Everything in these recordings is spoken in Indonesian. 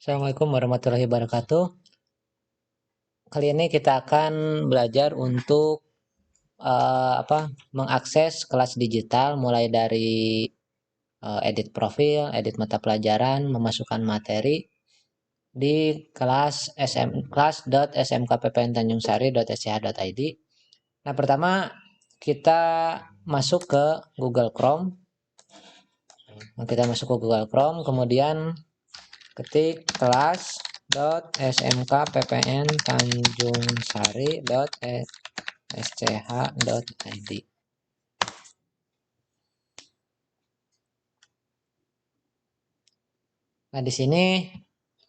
Assalamualaikum warahmatullahi wabarakatuh. Kali ini kita akan belajar untuk mengakses kelas digital mulai dari edit profil, edit mata pelajaran, memasukkan materi di kelas.smkppntanjungsari.sch.id. Nah, pertama kita masuk ke Google Chrome. Kemudian ketik kelas.smkppntanjungsari.sch.id. Nah, di sini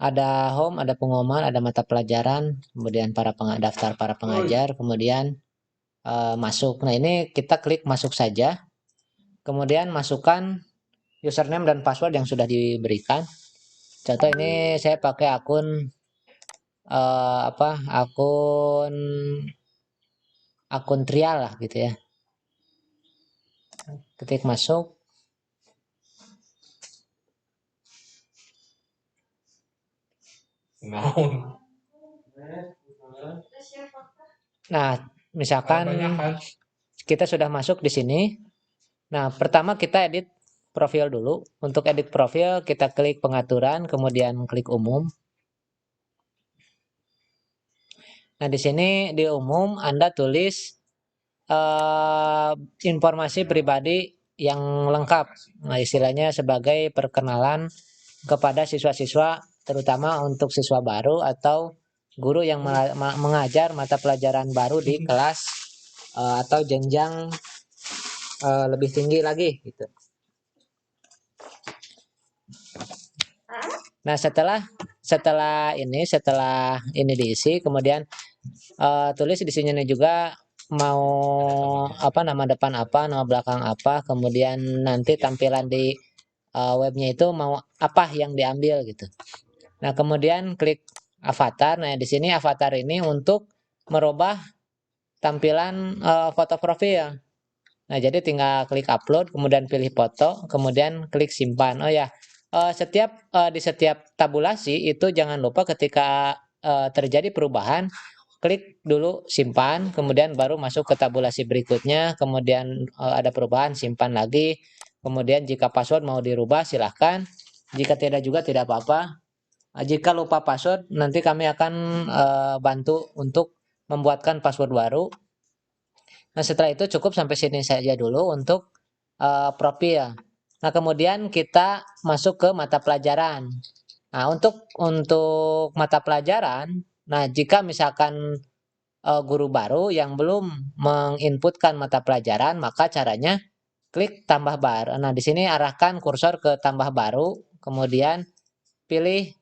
ada home, ada pengumuman, ada mata pelajaran, kemudian daftar para pengajar, kemudian masuk. Nah, ini kita klik masuk saja. Kemudian masukkan username dan password yang sudah diberikan. Contoh ini saya pakai akun akun trial lah gitu ya. Ketik masuk. Nah, misalkan kita sudah masuk di sini. Nah, pertama kita edit profil dulu. Untuk edit profil kita klik pengaturan, kemudian klik umum. Nah, di sini di umum Anda tulis informasi pribadi yang lengkap. Nah, istilahnya sebagai perkenalan kepada siswa-siswa, terutama untuk siswa baru atau guru yang mengajar mata pelajaran baru di kelas atau jenjang lebih tinggi lagi gitu. Nah, setelah ini diisi, kemudian tulis di sini juga mau nama depan apa, nama belakang apa, kemudian nanti tampilan di webnya itu mau apa yang diambil gitu. Nah, kemudian klik avatar. Nah, di sini avatar ini untuk merubah tampilan foto profil. Nah, jadi tinggal klik upload, kemudian pilih foto, kemudian klik simpan. Oh ya, di setiap tabulasi itu jangan lupa ketika terjadi perubahan, klik dulu simpan, kemudian baru masuk ke tabulasi berikutnya, kemudian ada perubahan, simpan lagi, kemudian jika password mau dirubah silahkan, jika tidak juga tidak apa-apa. Jika lupa password, nanti kami akan bantu untuk membuatkan password baru. Nah, setelah itu cukup sampai sini saja dulu untuk profil. Nah, kemudian kita masuk ke mata pelajaran. Nah, untuk mata pelajaran, nah jika misalkan guru baru yang belum menginputkan mata pelajaran, maka caranya klik tambah baru. Nah, di sini arahkan kursor ke tambah baru, kemudian pilih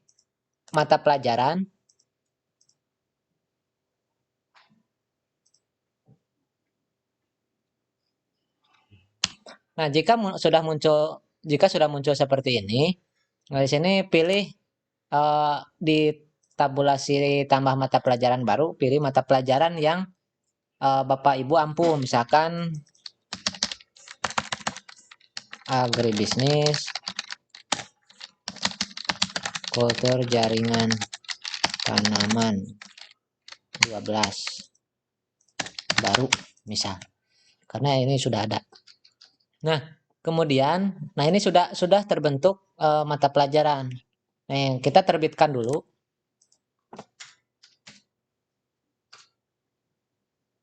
mata pelajaran. Nah, jika sudah muncul seperti ini, nah di sini pilih di tabulasi tambah mata pelajaran baru, pilih mata pelajaran yang Bapak Ibu ampuh, misalkan agribisnis, kultur jaringan tanaman 12 baru misal, karena ini sudah ada. Nah, kemudian ini sudah terbentuk mata pelajaran. Nah, kita terbitkan dulu.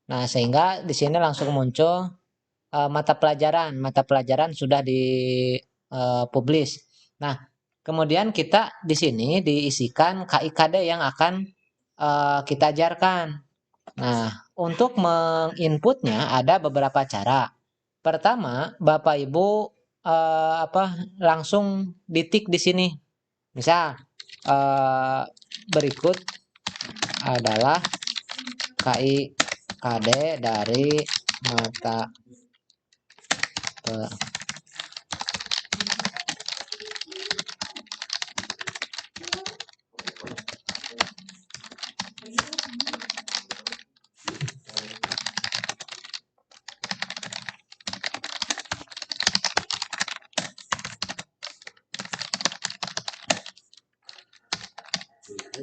Nah, sehingga di sini langsung muncul mata pelajaran. Mata pelajaran sudah dipublish. Nah, kemudian kita di sini diisikan KIKD yang akan kita ajarkan. Nah, untuk menginputnya ada beberapa cara. Pertama, Bapak Ibu langsung ditik di sini. Misal berikut adalah KIKD dari mata Nah,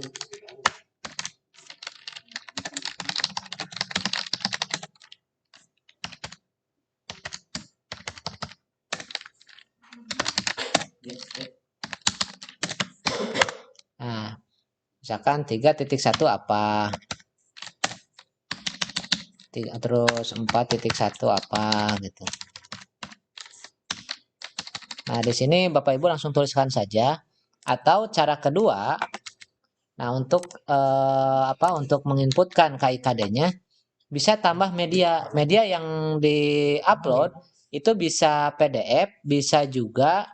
misalkan 3.1 apa? Terus 4.1 apa gitu. Nah, di sini Bapak Ibu langsung tuliskan saja. Atau cara kedua, nah untuk untuk menginputkan KIKD-nya bisa tambah media. Media yang di-upload itu bisa PDF, bisa juga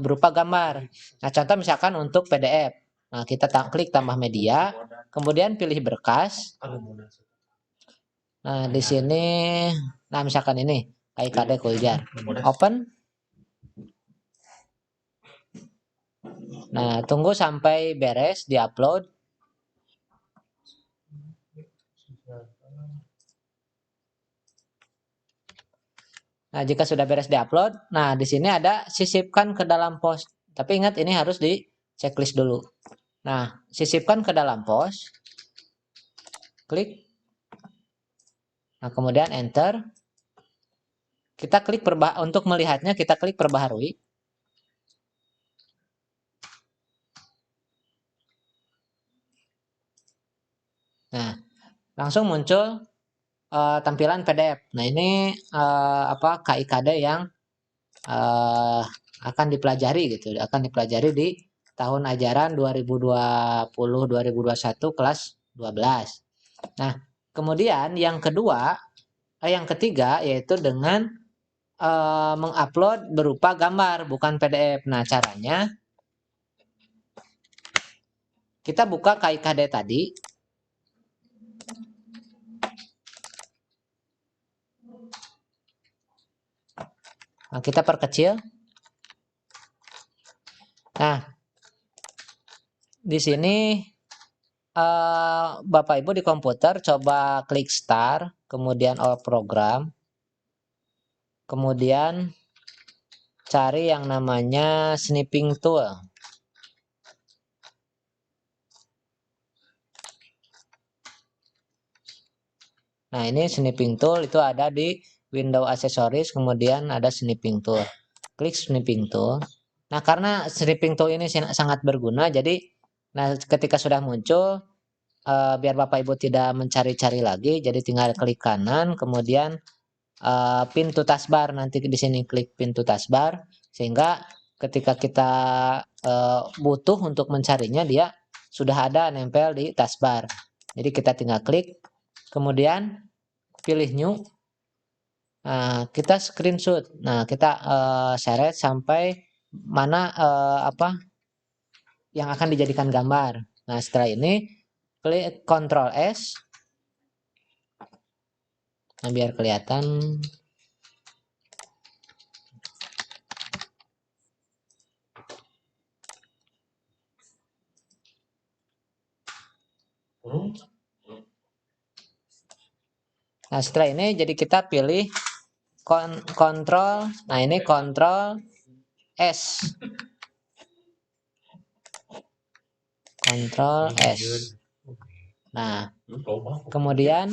berupa gambar. Nah, contoh misalkan untuk PDF. Nah, kita klik tambah media, kemudian pilih berkas. Nah, di sini nah misalkan ini KIKD Kuljar. Open. Nah, tunggu sampai beres di-upload. Nah, jika sudah beres di-upload, nah di sini ada sisipkan ke dalam pos. Tapi ingat ini harus di checklist dulu. Nah, sisipkan ke dalam pos. Klik. Nah, kemudian enter. Kita klik untuk melihatnya kita klik perbaharui. Nah, langsung muncul tampilan PDF. Nah, ini KIKD yang akan dipelajari gitu, akan dipelajari di tahun ajaran 2020-2021 kelas 12. Nah, kemudian yang ketiga yaitu dengan mengupload berupa gambar bukan PDF. Nah, caranya kita buka KIKD tadi. Nah, kita perkecil. Nah, di sini Bapak Ibu di komputer coba klik start, kemudian all program, kemudian cari yang namanya snipping tool. Nah, ini snipping tool itu ada di Windows Accessories, kemudian ada snipping tool. Klik snipping tool. Nah, karena snipping tool ini sangat berguna, jadi ketika sudah muncul, biar Bapak Ibu tidak mencari-cari lagi, jadi tinggal klik kanan, kemudian pintu taskbar, nanti di sini klik pintu taskbar, sehingga ketika kita butuh untuk mencarinya, dia sudah ada nempel di taskbar. Jadi kita tinggal klik, kemudian pilih new. Nah, kita screenshot. Nah, kita seret sampai mana yang akan dijadikan gambar. Nah, setelah ini klik Ctrl S. Nah, biar kelihatan. Nah, setelah ini jadi kita pilih kontrol. Nah, ini Ctrl S. Ctrl S. Nah, kemudian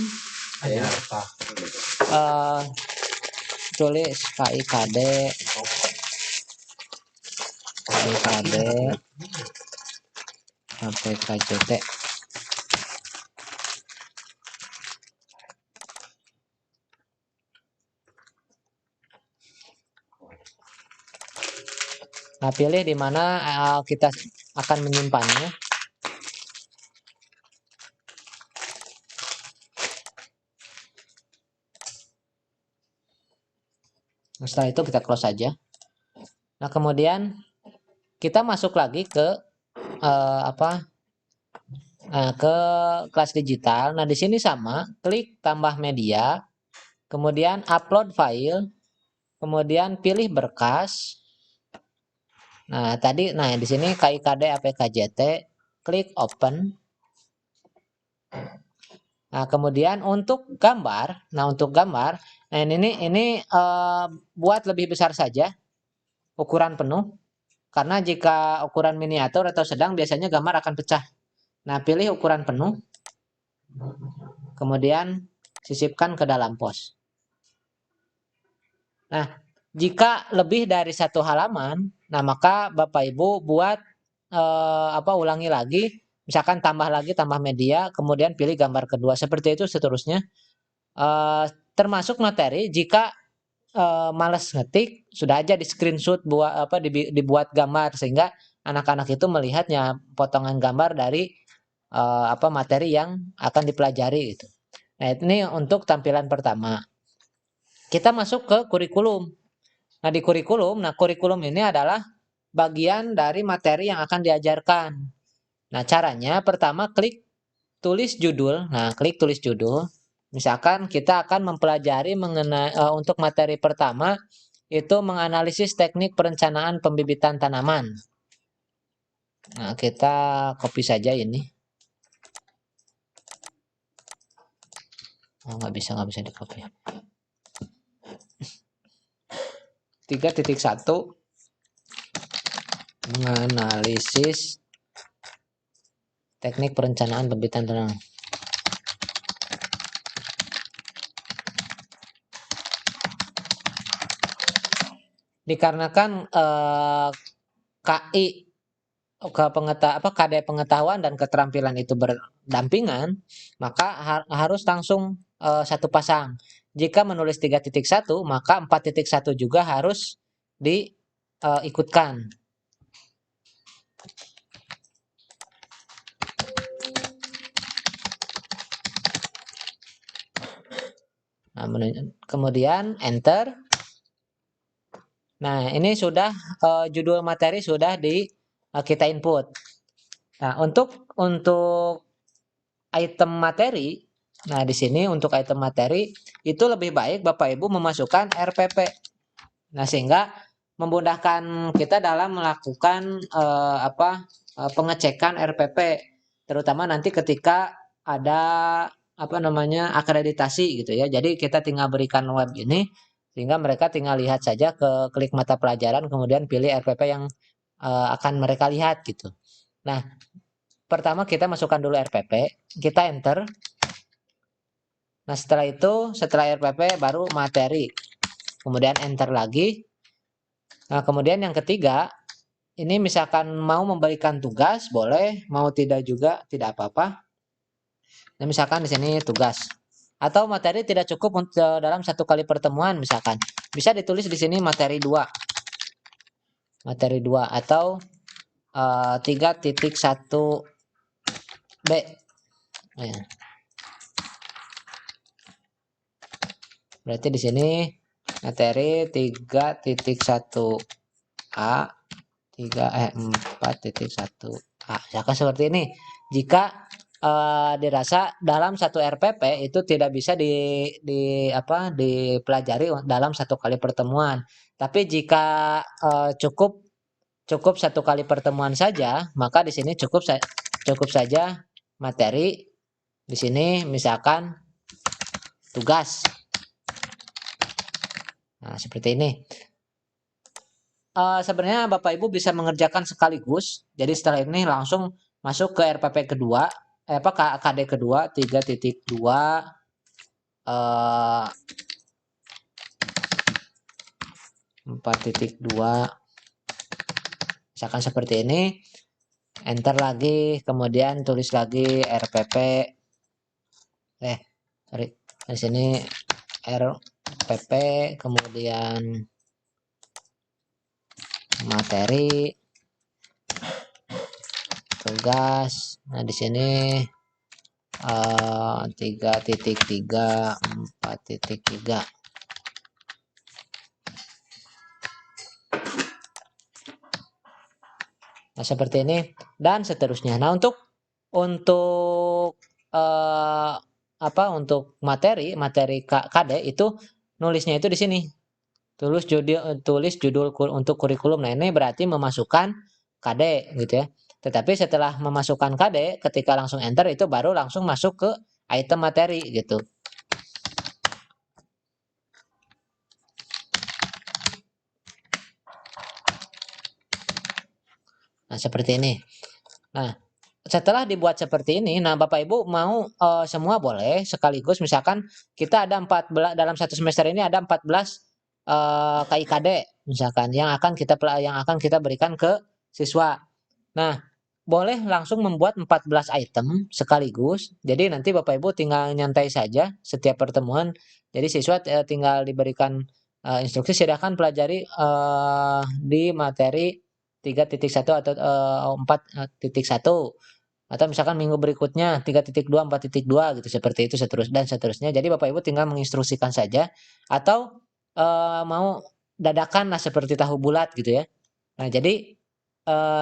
tulis KIKD KJT. Nah, pilih di mana kita akan menyimpannya. Nah, setelah itu kita close saja. Nah, kemudian kita masuk lagi ke ke kelas digital. Nah, di sini sama, klik tambah media, kemudian upload file, kemudian pilih berkas. Nah, di sini KIKD APKJT, klik open. Nah, kemudian untuk gambar, nah ini buat lebih besar saja, ukuran penuh. Karena jika ukuran miniatur atau sedang biasanya gambar akan pecah. Nah, pilih ukuran penuh, kemudian sisipkan ke dalam pos. Nah, jika lebih dari satu halaman, nah maka Bapak Ibu buat ulangi lagi, misalkan tambah media, kemudian pilih gambar kedua, seperti itu seterusnya. Termasuk materi jika males ngetik, sudah aja di screenshot dibuat gambar sehingga anak-anak itu melihatnya potongan gambar dari materi yang akan dipelajari gitu. Nah, ini untuk tampilan pertama. Kita masuk ke kurikulum. Nah, di kurikulum, kurikulum ini adalah bagian dari materi yang akan diajarkan. Nah, caranya pertama klik tulis judul. Nah, klik tulis judul. Misalkan kita akan mempelajari mengenai untuk materi pertama itu menganalisis teknik perencanaan pembibitan tanaman. Nah, kita copy saja ini. Oh, nggak bisa di copy. 3.1 menganalisis teknik perencanaan pembibitan tanaman. Dikarenakan KI KD pengetahuan dan keterampilan itu berdampingan, maka harus langsung satu pasang. Jika menulis 3.1, maka 4.1 juga harus diikutkan. Nah, kemudian enter. Nah, ini sudah judul materi sudah kita input. Nah, untuk item materi, nah di sini untuk item materi itu lebih baik Bapak Ibu memasukkan RPP. Nah, sehingga memudahkan kita dalam melakukan pengecekan RPP, terutama nanti ketika ada akreditasi gitu ya. Jadi kita tinggal berikan web ini sehingga mereka tinggal lihat saja ke klik mata pelajaran kemudian pilih RPP yang akan mereka lihat gitu. Nah, pertama kita masukkan dulu RPP, kita enter. Nah, setelah RPP baru materi. Kemudian enter lagi. Nah, kemudian yang ketiga, ini misalkan mau memberikan tugas, boleh, mau tidak juga tidak apa-apa. Nah, misalkan di sini tugas. Atau materi tidak cukup untuk dalam satu kali pertemuan misalkan. Bisa ditulis di sini materi 2. Materi 2 atau 3.1B. Ya. Berarti di sini materi 3.1A 4.1A. Misalkan seperti ini. Jika dirasa dalam satu RPP itu tidak bisa dipelajari dalam satu kali pertemuan. Tapi jika cukup satu kali pertemuan saja, maka di sini cukup saja materi. Di sini misalkan tugas. Nah, seperti ini. Sebenarnya Bapak Ibu bisa mengerjakan sekaligus. Jadi setelah ini langsung masuk ke RPP kedua, KD kedua 3.2 4.2. Misalkan seperti ini. Enter lagi, kemudian tulis lagi RPP. Di sini RPP, kemudian materi, tugas. Nah, di sini 3.3 4.3. Nah, seperti ini dan seterusnya. Nah, untuk materi KD itu nulisnya itu di sini. Tulis judul untuk kurikulum. Nah, ini berarti memasukkan KD gitu ya. Tetapi setelah memasukkan KD, ketika langsung enter itu baru langsung masuk ke item materi gitu. Nah, seperti ini. Nah, setelah dibuat seperti ini, nah Bapak Ibu mau semua boleh sekaligus. Misalkan kita ada 14 dalam satu semester ini ada 14 KIKD misalkan yang akan kita berikan ke siswa. Nah, boleh langsung membuat 14 item sekaligus. Jadi nanti Bapak Ibu tinggal nyantai saja setiap pertemuan. Jadi siswa tinggal diberikan instruksi silahkan pelajari di materi 3.1 atau 4.1 atau misalkan minggu berikutnya 3.2, 4.2 gitu seperti itu dan seterusnya. Jadi Bapak Ibu tinggal menginstruksikan saja atau mau dadakan lah seperti tahu bulat gitu ya. Nah, jadi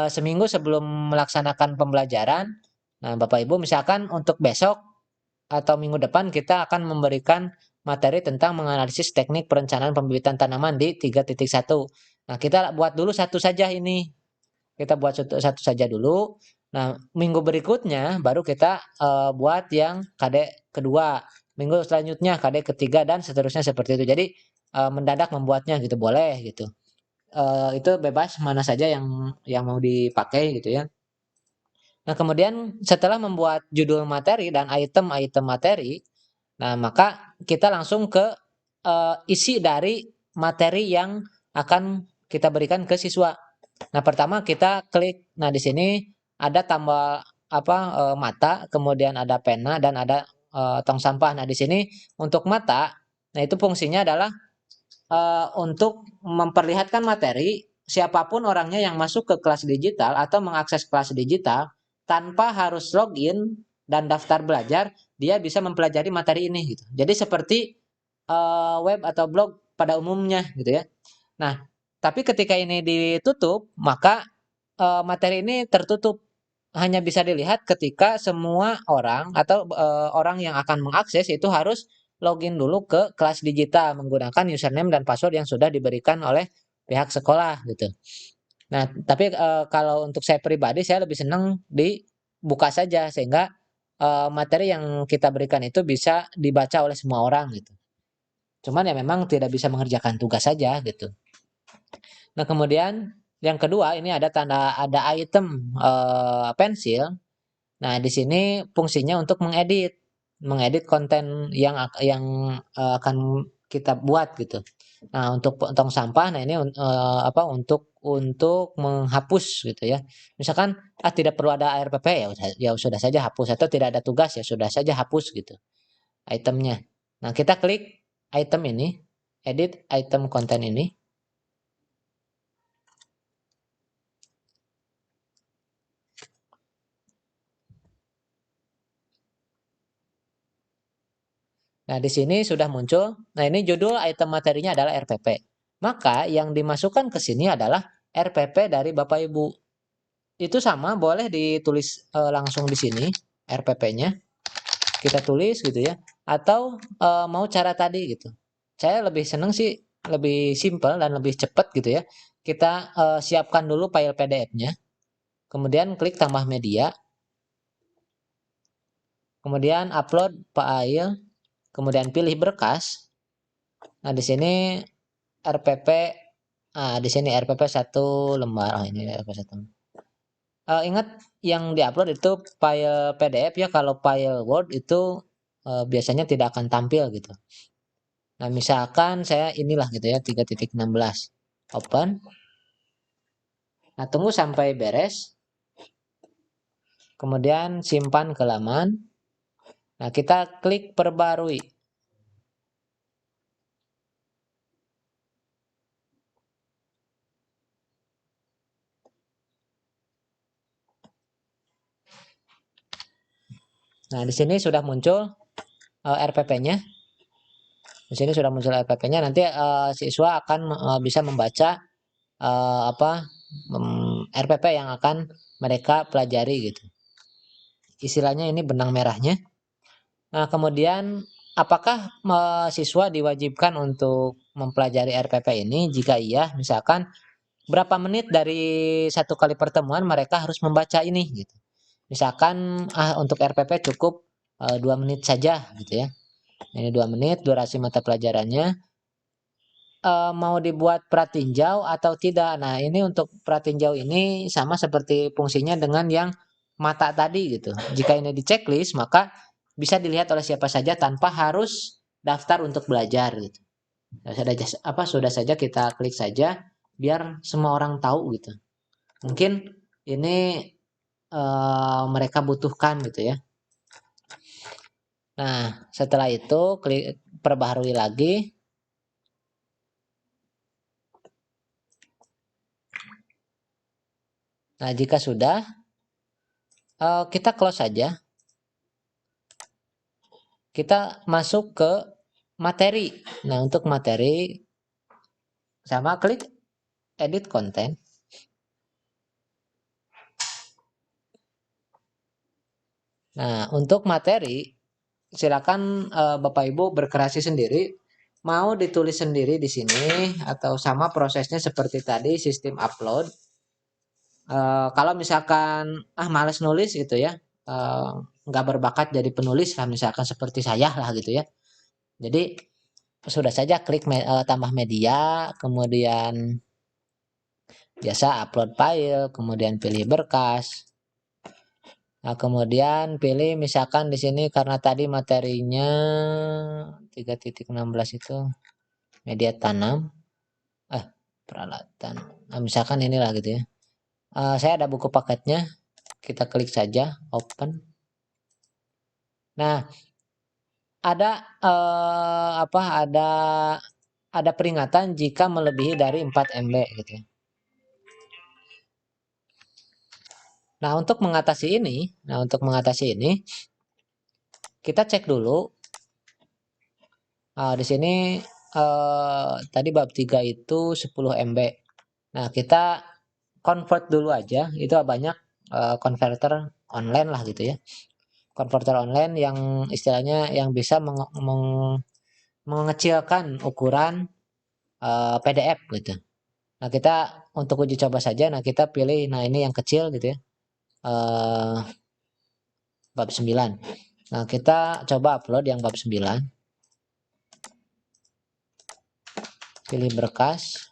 seminggu sebelum melaksanakan pembelajaran, nah Bapak Ibu misalkan untuk besok atau minggu depan kita akan memberikan materi tentang menganalisis teknik perencanaan pembibitan tanaman di 3.1. Nah, kita buat dulu satu saja ini. Kita buat satu saja dulu. Nah, minggu berikutnya baru kita buat yang KD kedua. Minggu selanjutnya KD ketiga dan seterusnya seperti itu. Jadi mendadak membuatnya gitu boleh gitu. Itu bebas mana saja yang mau dipakai gitu ya. Nah, kemudian setelah membuat judul materi dan item-item materi, nah maka kita langsung ke isi dari materi yang akan kita berikan ke siswa. Nah, pertama kita klik. Nah, di sini ada tambah apa mata, kemudian ada pena dan ada tong sampah. Nah, di sini untuk mata, nah itu fungsinya adalah untuk memperlihatkan materi siapapun orangnya yang masuk ke kelas digital atau mengakses kelas digital tanpa harus login dan daftar belajar, dia bisa mempelajari materi ini gitu. Jadi seperti web atau blog pada umumnya gitu ya. Nah, tapi ketika ini ditutup, maka materi ini tertutup. Hanya bisa dilihat ketika semua orang atau orang yang akan mengakses itu harus login dulu ke kelas digital menggunakan username dan password yang sudah diberikan oleh pihak sekolah gitu. Nah, tapi kalau untuk saya pribadi saya lebih senang dibuka saja sehingga materi yang kita berikan itu bisa dibaca oleh semua orang gitu. Cuman ya memang tidak bisa mengerjakan tugas saja gitu. Nah, kemudian yang kedua ini ada item pensil. Nah, di sini fungsinya untuk mengedit konten yang akan kita buat gitu. Nah, untuk tong sampah, nah ini apa untuk menghapus gitu ya. Misalkan tidak perlu ada RPP ya sudah saja hapus atau tidak ada tugas ya sudah saja hapus gitu itemnya. Nah, kita klik item ini, edit item konten ini. Nah, di sini sudah muncul. Nah, ini judul item materinya adalah RPP. Maka yang dimasukkan ke sini adalah RPP dari Bapak Ibu. Itu sama, boleh ditulis langsung di sini RPP-nya. Kita tulis gitu ya. Atau mau cara tadi gitu. Saya lebih senang sih lebih simple dan lebih cepat gitu ya. Kita siapkan dulu file PDF-nya. Kemudian klik tambah media. Kemudian upload file. Kemudian pilih berkas. Nah, di sini RPP, di sini RPP 1 lembar. Oh, ini RPP 1. Ingat yang diupload itu file PDF ya, kalau file Word itu biasanya tidak akan tampil gitu. Nah, misalkan saya inilah gitu ya 3.16. Open. Nah, tunggu sampai beres. Kemudian simpan ke laman. Nah, kita klik perbarui. Nah, di sini sudah muncul RPP-nya. Di sini sudah muncul RPP-nya. Nanti siswa akan bisa membaca RPP yang akan mereka pelajari gitu. Istilahnya ini benang merahnya. Nah, kemudian apakah siswa diwajibkan untuk mempelajari RPP ini? Jika iya, misalkan berapa menit dari satu kali pertemuan mereka harus membaca ini gitu. Misalkan untuk RPP cukup 2 menit saja gitu ya. Ini 2 menit durasi mata pelajarannya. Mau dibuat pratinjau atau tidak. Nah, ini untuk pratinjau ini sama seperti fungsinya dengan yang mata tadi gitu. Jika ini di checklist, maka bisa dilihat oleh siapa saja tanpa harus daftar untuk belajar gitu. Sudah saja kita klik saja biar semua orang tahu gitu. Mungkin ini mereka butuhkan gitu ya. Nah, setelah itu klik perbaharui lagi. Nah, jika sudah, kita close saja. Kita masuk ke materi. Nah, untuk materi sama klik edit konten. Nah, untuk materi silakan Bapak Ibu berkreasi sendiri. Mau ditulis sendiri di sini atau sama prosesnya seperti tadi sistem upload. Kalau misalkan males nulis gitu ya, nggak berbakat jadi penulis lah misalkan seperti saya lah gitu ya. Jadi sudah saja klik tambah media, kemudian biasa upload file, kemudian pilih berkas. Nah, kemudian pilih misalkan di sini karena tadi materinya 3.16 itu media tanam, peralatan. Nah, misalkan inilah gitu ya. Saya ada buku paketnya, kita klik saja open. Nah, ada ada peringatan jika melebihi dari 4 MB gitu ya. Nah, untuk mengatasi ini, kita cek dulu. Di sini tadi bab 3 itu 10 MB. Nah, kita convert dulu aja. Itu banyak converter online lah gitu ya. Converter online yang istilahnya yang bisa mengecilkan ukuran PDF gitu. Nah, kita untuk uji coba saja, nah kita pilih, nah ini yang kecil gitu ya. Bab 9. Nah, kita coba upload yang bab 9. Pilih berkas.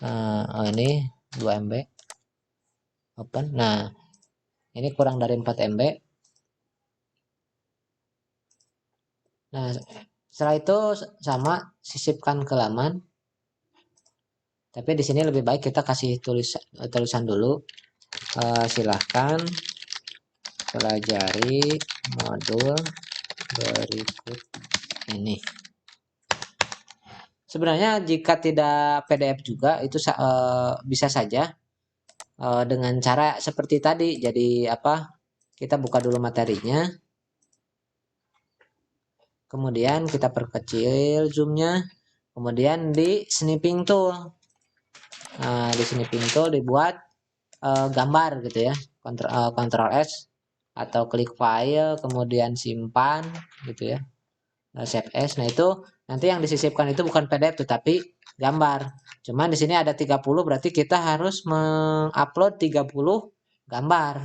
Nah, ini 2 MB. Open. Nah, ini kurang dari 4 MB. Nah, setelah itu sama sisipkan ke laman. Tapi di sini lebih baik kita kasih tulisan dulu. Silahkan pelajari modul berikut ini. Sebenarnya jika tidak PDF juga itu bisa saja dengan cara seperti tadi. Jadi kita buka dulu materinya. Kemudian kita perkecil zoomnya. Kemudian di snipping tool. Nah, di snipping tool dibuat gambar gitu ya. Ctrl S atau klik file kemudian simpan gitu ya. Save as. Nah, itu nanti yang disisipkan itu bukan PDF tetapi gambar. Cuman di sini ada 30 berarti kita harus mengupload 30 gambar.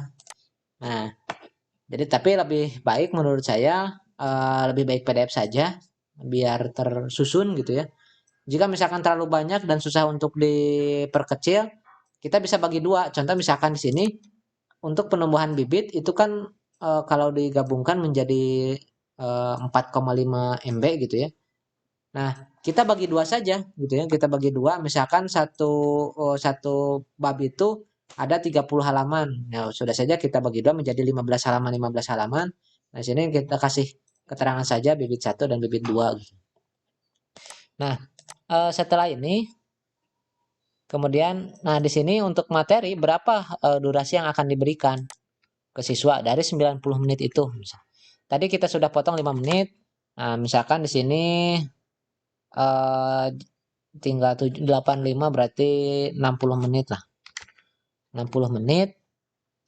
Nah, jadi tapi lebih baik menurut saya lebih baik PDF saja biar tersusun gitu ya. Jika misalkan terlalu banyak dan susah untuk diperkecil, kita bisa bagi dua. Contoh misalkan di sini untuk penumbuhan bibit itu kan kalau digabungkan menjadi 4,5 MB gitu ya. Nah, kita bagi dua saja gitu ya. Kita bagi dua, misalkan satu bab itu ada 30 halaman. Nah, sudah saja kita bagi dua menjadi 15 halaman, 15 halaman. Nah, sini kita kasih keterangan saja bibit 1 dan bibit 2 gitu. Nah, setelah ini kemudian nah di sini untuk materi berapa durasi yang akan diberikan ke siswa dari 90 menit itu. Tadi kita sudah potong 5 menit. Nah, misalkan di sini tinggal 85 berarti 60 menit lah. 60 menit.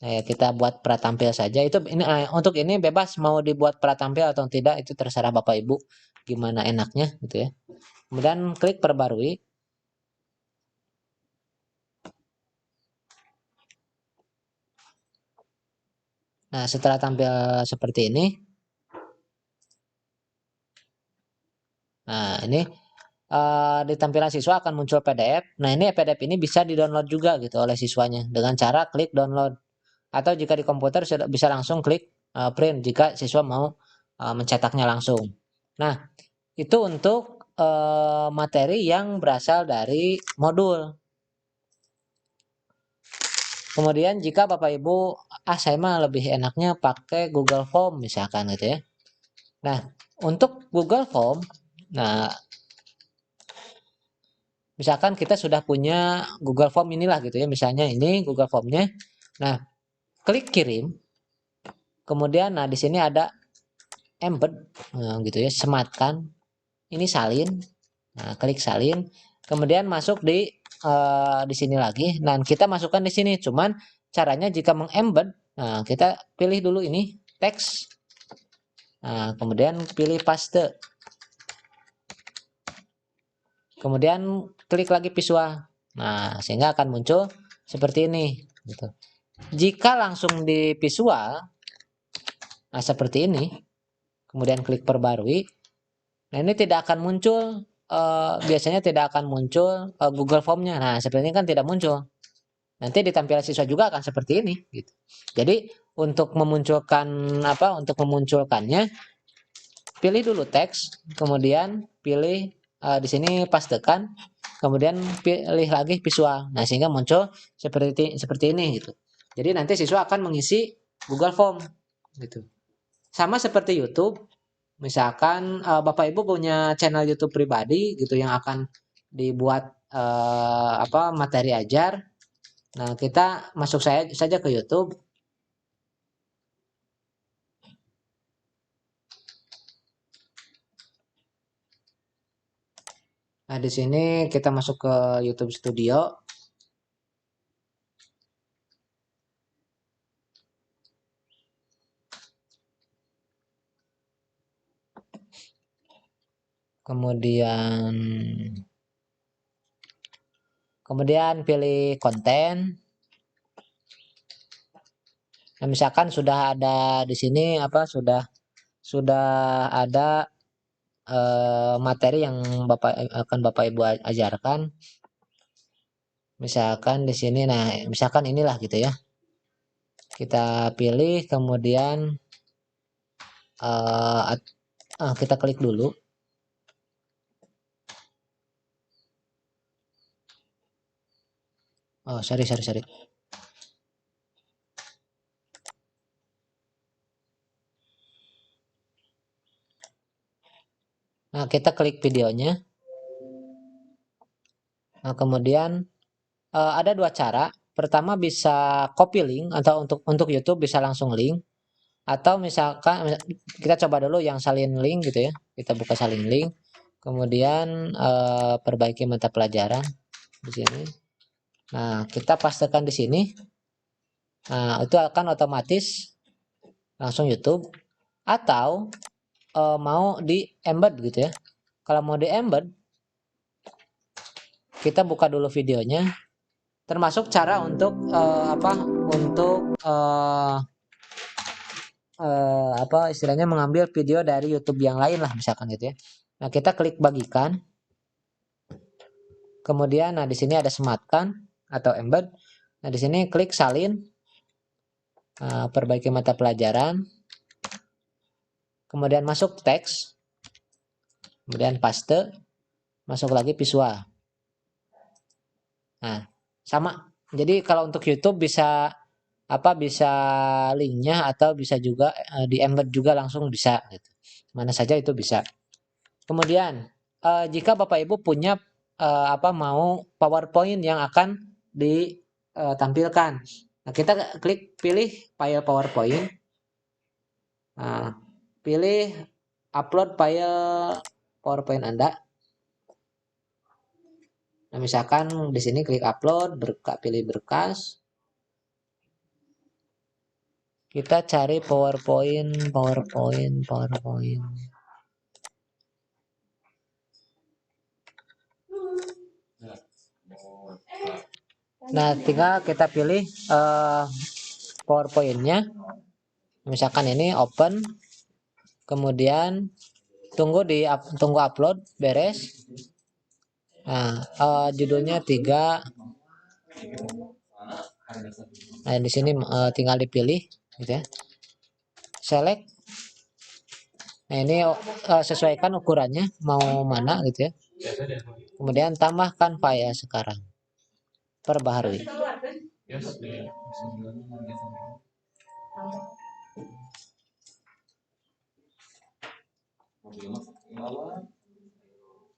Kita buat pratampil saja. Itu ini untuk ini bebas mau dibuat pratampil atau tidak itu terserah Bapak Ibu gimana enaknya gitu ya. Kemudian klik perbarui. Nah, setelah tampil seperti ini. Nah, ini di tampilan siswa akan muncul PDF. Nah, ini PDF ini bisa di-download juga gitu oleh siswanya dengan cara klik download. Atau jika di komputer sudah bisa langsung klik print jika siswa mau mencetaknya langsung. Nah, itu untuk materi yang berasal dari modul. Kemudian jika Bapak Ibu, saya mah lebih enaknya pakai Google Form misalkan gitu ya. Nah, untuk Google Form, nah misalkan kita sudah punya Google Form inilah gitu ya, misalnya ini Google Formnya. Nah, klik kirim. Kemudian, nah di sini ada embed, gitu ya, sematkan. Ini salin. Nah, klik salin. Kemudian masuk di sini lagi. Nah, kita masukkan di sini. Cuman caranya jika mengembed, nah kita pilih dulu ini teks. Nah, kemudian pilih paste. Kemudian klik lagi visual. Nah, sehingga akan muncul seperti ini gitu. Jika langsung di visual, nah seperti ini, kemudian klik perbarui. Nah, ini tidak akan muncul biasanya tidak akan muncul Google Form-nya. Nah, seperti ini kan tidak muncul. Nanti di tampilan siswa juga akan seperti ini gitu. Jadi, untuk memunculkan untuk memunculkannya pilih dulu teks, kemudian pilih di sini pastekan, kemudian pilih lagi visual. Nah, sehingga muncul seperti ini gitu. Jadi nanti siswa akan mengisi Google Form gitu. Sama seperti YouTube, misalkan Bapak Ibu punya channel YouTube pribadi gitu yang akan dibuat materi ajar. Nah, kita masuk saja ke YouTube. Nah, di sini kita masuk ke YouTube Studio. Kemudian pilih konten. Nah, misalkan sudah ada di sini sudah ada materi yang akan Bapak Ibu ajarkan. Misalkan di sini, nah misalkan inilah gitu ya. Kita pilih, kemudian kita klik dulu. Oh, sorry. Nah, kita klik videonya. Nah, kemudian ada dua cara. Pertama bisa copy link atau untuk YouTube bisa langsung link. Atau misalkan kita coba dulu yang salin link gitu ya. Kita buka salin link. Kemudian perbaiki mata pelajaran di sini. Nah, kita pastekan di sini. Nah, itu akan otomatis langsung YouTube. Atau mau di embed gitu ya. Kalau mau di embed, kita buka dulu videonya. Termasuk cara untuk istilahnya mengambil video dari YouTube yang lain lah misalkan gitu ya. Nah, kita klik bagikan. Kemudian nah di sini ada sematkan atau embed. Nah, di sini klik salin. Perbaiki mata pelajaran. Kemudian masuk teks. Kemudian paste. Masuk lagi visual. Nah, sama. Jadi kalau untuk YouTube bisa bisa linknya atau bisa juga di embed juga langsung bisa gitu. Mana saja itu bisa. Kemudian jika Bapak Ibu punya mau PowerPoint yang akan ditampilkan. Nah, kita pilih file PowerPoint. Nah, pilih upload file PowerPoint Anda. Nah, misalkan di sini klik upload, pilih berkas. Kita cari PowerPoint. Nah, tinggal kita pilih PowerPoint-nya. Misalkan ini open. Kemudian tunggu upload beres. Nah, judulnya 3 Nah, di sini tinggal dipilih gitu ya. Select. Nah, ini sesuaikan ukurannya mau mana gitu ya. Kemudian tambahkan file sekarang. Perbaharui.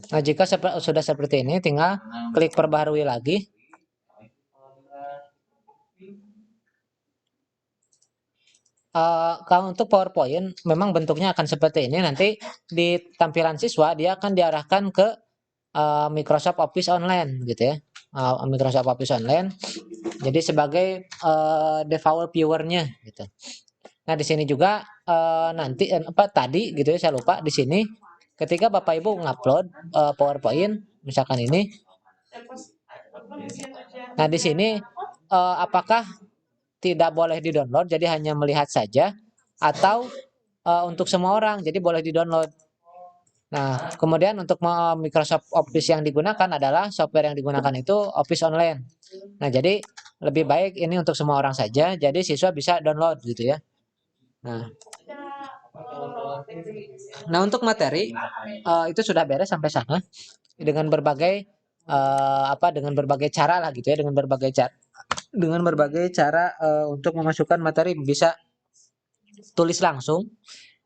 Nah, jika sudah seperti ini, tinggal klik perbaharui lagi. Kalau untuk PowerPoint memang bentuknya akan seperti ini. Nanti di tampilan siswa dia akan diarahkan ke Microsoft Office Online gitu ya. Microsoft Office Online. Jadi sebagai default viewernya gitu. Nah, di sini juga nanti tadi gitu ya, saya lupa di sini ketika Bapak Ibu ngupload PowerPoint misalkan ini. Nah, di sini apakah tidak boleh di-download jadi hanya melihat saja atau untuk semua orang jadi boleh di-download. Nah, kemudian untuk Microsoft Office yang digunakan adalah software yang digunakan itu Office Online. Nah, jadi lebih baik ini untuk semua orang saja, jadi siswa bisa download gitu ya. Nah, untuk materi itu sudah beres sampai sana dengan berbagai dengan berbagai cara lah gitu ya, dengan berbagai cara untuk memasukkan materi. Bisa tulis langsung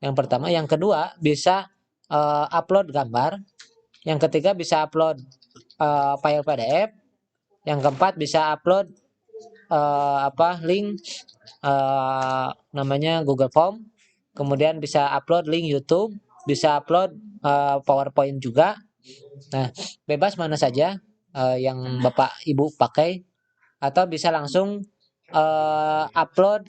yang pertama, yang kedua bisa upload gambar, yang ketiga bisa upload file PDF, yang keempat bisa upload link namanya Google Form, kemudian bisa upload link YouTube, bisa upload PowerPoint juga. Nah, bebas mana saja yang Bapak Ibu pakai, atau bisa langsung upload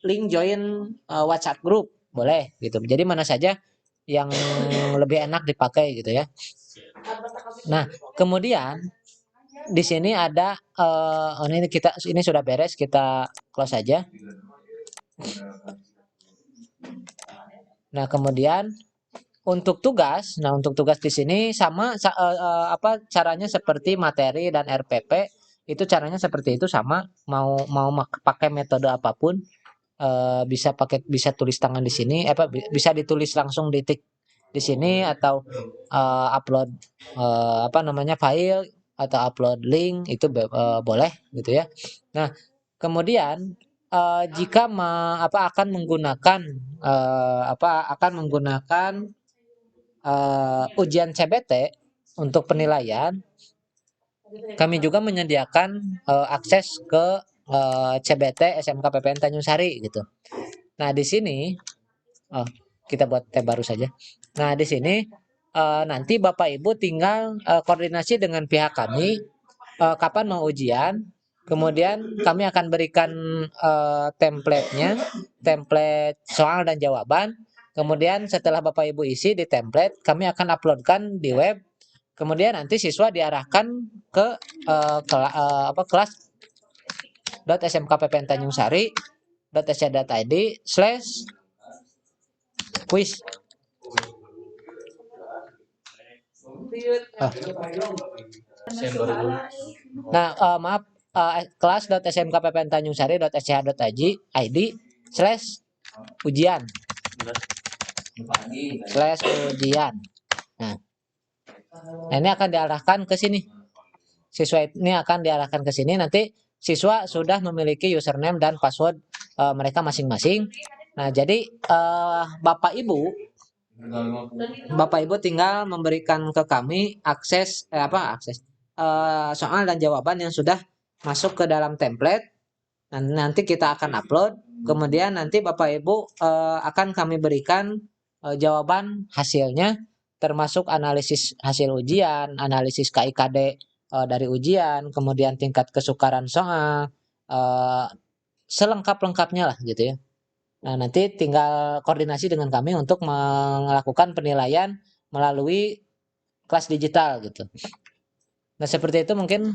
link join WhatsApp group, boleh gitu. Jadi mana saja yang lebih enak dipakai gitu ya. Nah, kemudian di sini ada ini sudah beres, kita close saja. Nah, kemudian untuk tugas, untuk tugas di sini sama caranya seperti materi dan RPP, itu caranya seperti itu sama, mau pakai metode apapun bisa tulis tangan di sini, bisa ditulis langsung di tik di sini, atau upload file atau upload link itu boleh gitu ya. Nah, kemudian jika akan menggunakan ujian CBT untuk penilaian, kami juga menyediakan akses ke CBT SMK PPN Tanjung Sari gitu. Nah, di sini kita buat tab baru saja. Nah, di sini nanti Bapak Ibu tinggal koordinasi dengan pihak kami kapan mau ujian. Kemudian kami akan berikan template soal dan jawaban. Kemudian setelah Bapak Ibu isi di template, kami akan uploadkan di web. Kemudian nanti siswa diarahkan ke kelas.smkppn Tanjung Sari.sc.id/quiz. Nah, maaf, kelas.smkppn Tanjung Sari.sch.id/ujian. /ujian. Nah, ini akan diarahkan ke sini. Siswa ini akan diarahkan ke sini. Nanti siswa sudah memiliki username dan password mereka masing-masing. Nah, jadi Bapak Ibu tinggal memberikan ke kami akses soal dan jawaban yang sudah masuk ke dalam template. Nanti kita akan upload. Kemudian nanti Bapak Ibu akan kami berikan jawaban hasilnya, termasuk analisis hasil ujian, analisis KIKD dari ujian, kemudian tingkat kesukaran soal, selengkap-lengkapnya lah gitu ya. Nah, nanti tinggal koordinasi dengan kami untuk melakukan penilaian melalui kelas digital gitu. Nah, seperti itu mungkin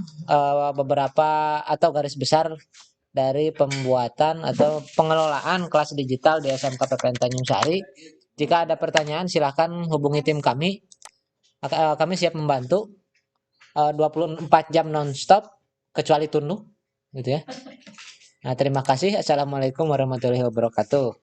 beberapa atau garis besar dari pembuatan atau pengelolaan kelas digital di SMK PPN Tanjung Sari. Jika ada pertanyaan silahkan hubungi tim kami. Kami siap membantu 24 jam nonstop kecuali tunduh gitu ya. Nah, terima kasih. Assalamualaikum warahmatullahi wabarakatuh.